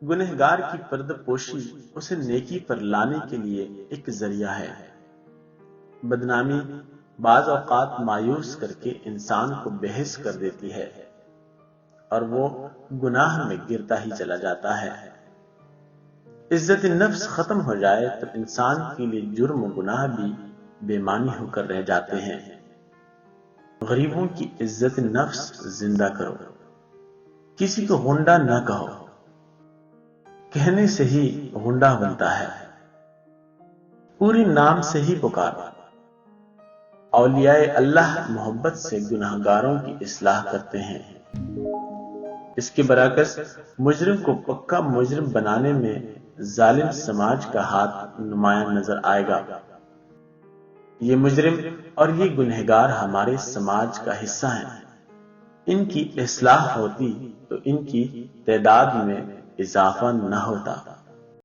گنہگار کی پردہ پوشی اسے نیکی پر لانے کے لیے ایک ذریعہ ہے۔ بدنامی بعض اوقات مایوس کر کے انسان کو بے حس کر دیتی ہے اور وہ گناہ میں گرتا ہی چلا جاتا ہے۔ عزت نفس ختم ہو جائے تو انسان کے لیے جرم و گناہ بھی بے معنی ہو کر رہ جاتے ہیں۔ غریبوں کی عزت نفس زندہ کرو، کسی کو غنڈا نہ کہو، کہنے سے ہی غنڈا بنتا ہے۔ پوری نام سے ہی پکارو۔ اولیاء اللہ محبت سے گناہگاروں کی اصلاح کرتے ہیں۔ اس کے برعکس مجرم کو پکا مجرم بنانے میں ظالم سماج کا ہاتھ نمایاں نظر آئے گا۔ یہ مجرم اور یہ گنہگار ہمارے سماج کا حصہ ہیں۔ ان کی اصلاح ہوتی تو ان کی تعداد میں اضافہ نہ ہوتا۔